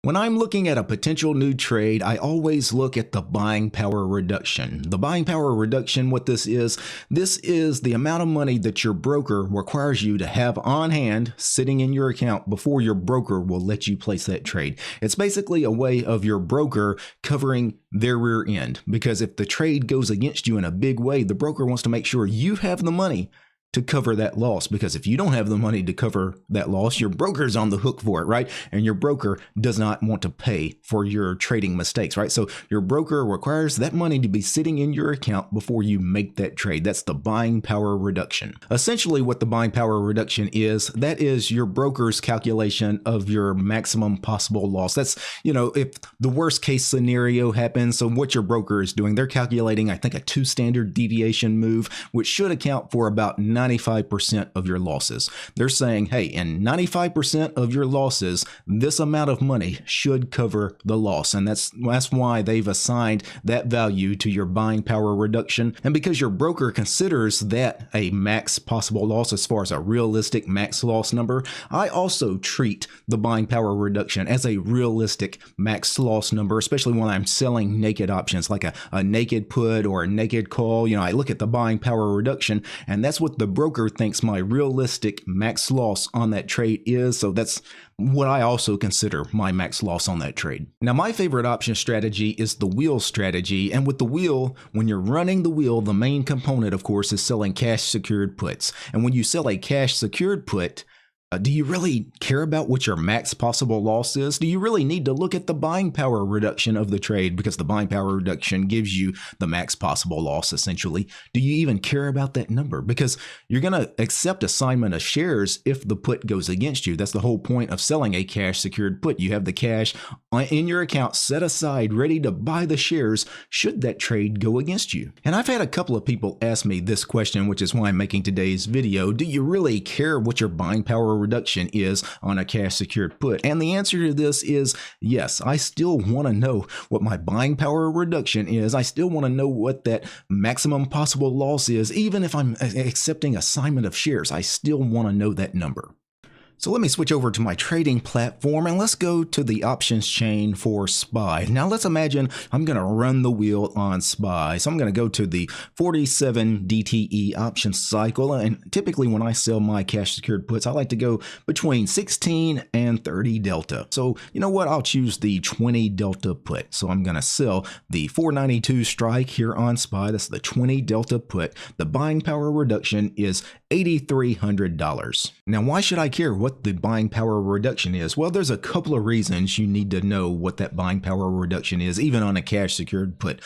When I'm looking at a potential new trade, I always look at the buying power reduction. The buying power reduction, what this is the amount of money that your broker requires you to have on hand sitting in your account before your broker will let you place that trade. It's basically a way of your broker covering their rear end, because if the trade goes against you in a big way, the broker wants to make sure you have the money to cover that loss, because if you don't have the money to cover that loss, your broker's on the hook for it, right? And your broker does not want to pay for your trading mistakes, right? So your broker requires that money to be sitting in your account before you make that trade. That's the buying power reduction. Essentially what the buying power reduction is, that is your broker's calculation of your maximum possible loss. That's, if the worst case scenario happens, so what your broker is doing, they're calculating, I think, a 2 standard deviation move, which should account for about 95% of your losses. They're saying, hey, in 95% of your losses, this amount of money should cover the loss. And that's why they've assigned that value to your buying power reduction. And because your broker considers that a max possible loss as far as a realistic max loss number, I also treat the buying power reduction as a realistic max loss number, especially when I'm selling naked options like a naked put or a naked call. I look at the buying power reduction, and that's what the broker thinks my realistic max loss on that trade is. So that's what I also consider my max loss on that trade. Now, my favorite option strategy is the wheel strategy. And with the wheel, when you're running the wheel, the main component, of course, is selling cash secured puts. And when you sell a cash secured put, do you really care about what your max possible loss is? Do you really need to look at the buying power reduction of the trade, because the buying power reduction gives you the max possible loss, essentially? Do you even care about that number? Because you're going to accept assignment of shares if the put goes against you. That's the whole point of selling a cash secured put. You have the cash in your account set aside, ready to buy the shares should that trade go against you. And I've had a couple of people ask me this question, which is why I'm making today's video. Do you really care what your buying power reduction is on a cash secured put? And the answer to this is yes. I still want to know what my buying power reduction is. I still want to know what that maximum possible loss is. Even if I'm accepting assignment of shares, I still want to know that number. So let me switch over to my trading platform and let's go to the options chain for SPY. Now let's imagine I'm going to run the wheel on SPY. So I'm going to go to the 47 DTE option cycle. And typically when I sell my cash secured puts, I like to go between 16 and 30 delta. So you know what? I'll choose the 20 delta put. So I'm going to sell the 492 strike here on SPY. That's the 20 delta put. The buying power reduction is $8,300. Now, why should I care what the buying power reduction is? Well, there's a couple of reasons you need to know what that buying power reduction is, even on a cash secured put.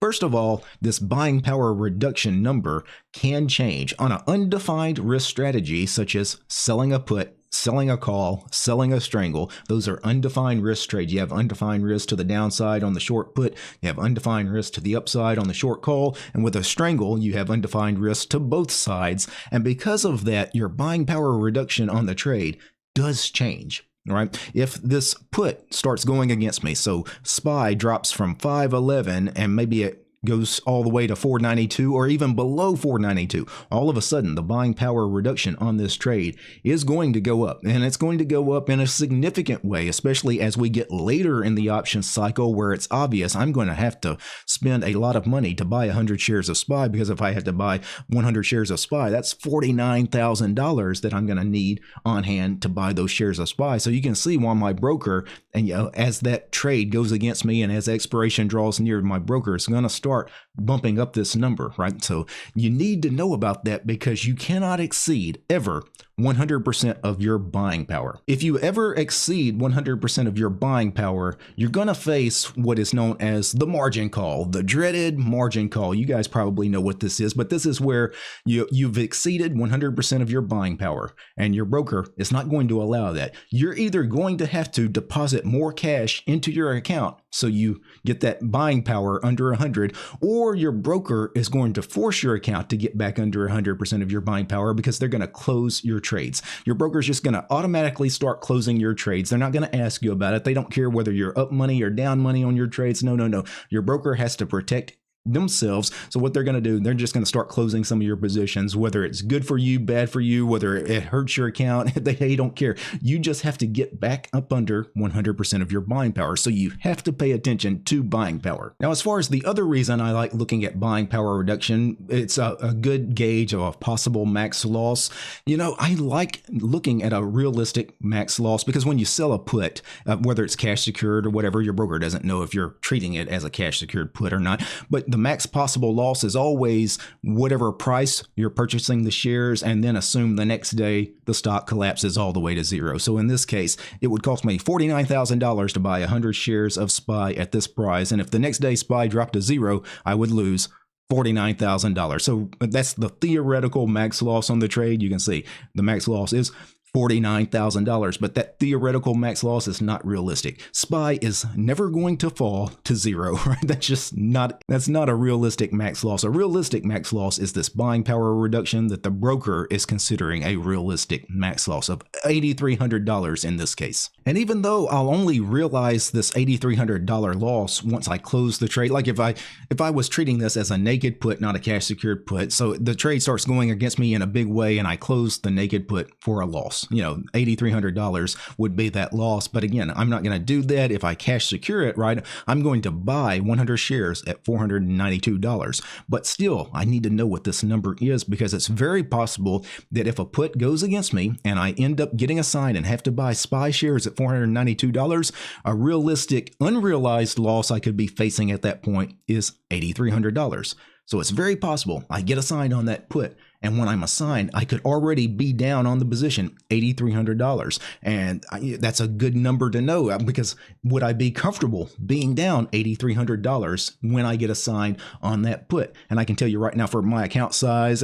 First of all, this buying power reduction number can change on an undefined risk strategy, such as selling a put, selling a call, selling a strangle. Those are undefined risk trades. You have undefined risk to the downside on the short put. You have undefined risk to the upside on the short call. And with a strangle, you have undefined risk to both sides. And because of that, your buying power reduction on the trade does change. Right? If this put starts going against me, so SPY drops from 511 and maybe it goes all the way to 492 or even below 492, all of a sudden the buying power reduction on this trade is going to go up, and it's going to go up in a significant way, especially as we get later in the option cycle where it's obvious I'm going to have to spend a lot of money to buy 100 shares of SPY, because if I had to buy 100 shares of SPY, that's $49,000 that I'm going to need on hand to buy those shares of SPY. So you can see why my broker, and as that trade goes against me and as expiration draws near, my broker is going to start bumping up this number, right? So you need to know about that, because you cannot exceed ever 100% of your buying power. If you ever exceed 100% of your buying power, you're going to face what is known as the margin call, the dreaded margin call. You guys probably know what this is, but this is where you've exceeded 100% of your buying power, and your broker is not going to allow that. You're either going to have to deposit more cash into your account so you get that buying power under 100, or your broker is going to force your account to get back under 100% of your buying power, because they're going to close your trades. Your broker is just going to automatically start closing your trades. They're not going to ask you about it. They don't care whether you're up money or down money on your trades. No. Your broker has to protect themselves. So what they're going to do, they're just going to start closing some of your positions, whether it's good for you, bad for you, whether it hurts your account. They don't care. You just have to get back up under 100% of your buying power. So you have to pay attention to buying power. Now, as far as the other reason I like looking at buying power reduction, it's a good gauge of a possible max loss. You know, I like looking at a realistic max loss because when you sell a put, whether it's cash secured or whatever, your broker doesn't know if you're treating it as a cash secured put or not. But the max possible loss is always whatever price you're purchasing the shares, and then assume the next day the stock collapses all the way to zero. So in this case, it would cost me $49,000 to buy 100 shares of SPY at this price. And if the next day SPY dropped to zero, I would lose $49,000. So that's the theoretical max loss on the trade. You can see the max loss is $49,000, but that theoretical max loss is not realistic. SPY is never going to fall to zero, right? That's not a realistic max loss. A realistic max loss is this buying power reduction that the broker is considering a realistic max loss of $8,300 in this case. And even though I'll only realize this $8,300 loss once I close the trade, like if I was treating this as a naked put, not a cash secured put, so the trade starts going against me in a big way and I close the naked put for a loss. You know, $8,300 would be that loss. But again, I'm not going to do that. If I cash secure it, right, I'm going to buy 100 shares at $492. But still, I need to know what this number is because it's very possible that if a put goes against me and I end up getting assigned and have to buy SPY shares at $492, a realistic unrealized loss I could be facing at that point is $8,300. So it's very possible I get assigned on that put, and when I'm assigned, I could already be down on the position $8,300. And that's a good number to know because would I be comfortable being down $8,300 when I get assigned on that put? And I can tell you right now, for my account size,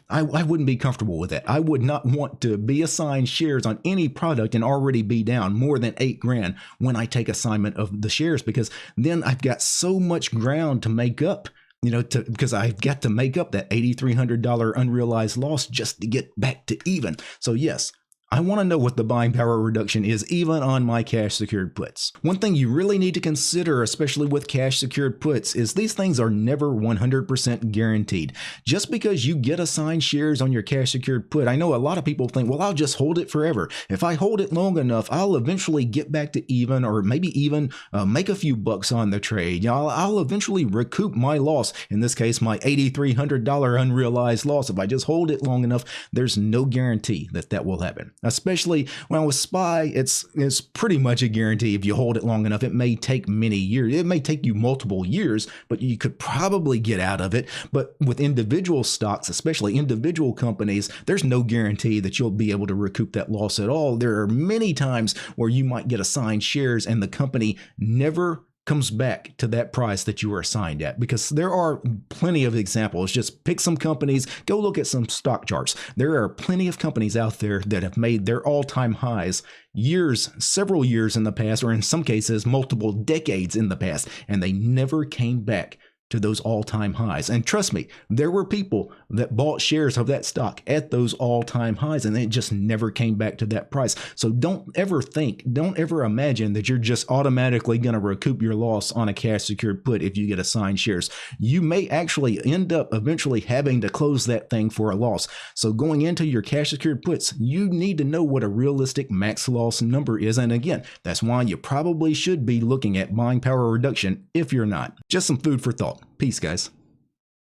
I wouldn't be comfortable with that. I would not want to be assigned shares on any product and already be down more than $8,000 when I take assignment of the shares, because then I've got so much ground to make up. You know, because I've got to make up that $8,300 unrealized loss just to get back to even. So yes, I want to know what the buying power reduction is even on my cash secured puts. One thing you really need to consider, especially with cash secured puts, is these things are never 100% guaranteed. Just because you get assigned shares on your cash secured put, I know a lot of people think, well, I'll just hold it forever. If I hold it long enough, I'll eventually get back to even, or maybe even make a few bucks on the trade. You know, I'll eventually recoup my loss. In this case, my $8,300 unrealized loss. If I just hold it long enough, there's no guarantee that that will happen. Especially when with SPY, it's pretty much a guarantee. If you hold it long enough, it may take many years. It may take you multiple years, but you could probably get out of it. But with individual stocks, especially individual companies, there's no guarantee that you'll be able to recoup that loss at all. There are many times where you might get assigned shares and the company never comes back to that price that you were assigned at, because there are plenty of examples. Just pick some companies, go look at some stock charts. There are plenty of companies out there that have made their all-time highs several years in the past, or in some cases, multiple decades in the past, and they never came back to those all-time highs. And trust me, there were people that bought shares of that stock at those all-time highs, and it just never came back to that price. So don't ever imagine that you're just automatically going to recoup your loss on a cash secured put if you get assigned shares. You may actually end up eventually having to close that thing for a loss. So going into your cash secured puts, you need to know what a realistic max loss number is. And again, that's why you probably should be looking at buying power reduction if you're not. Just some food for thought. Peace, guys.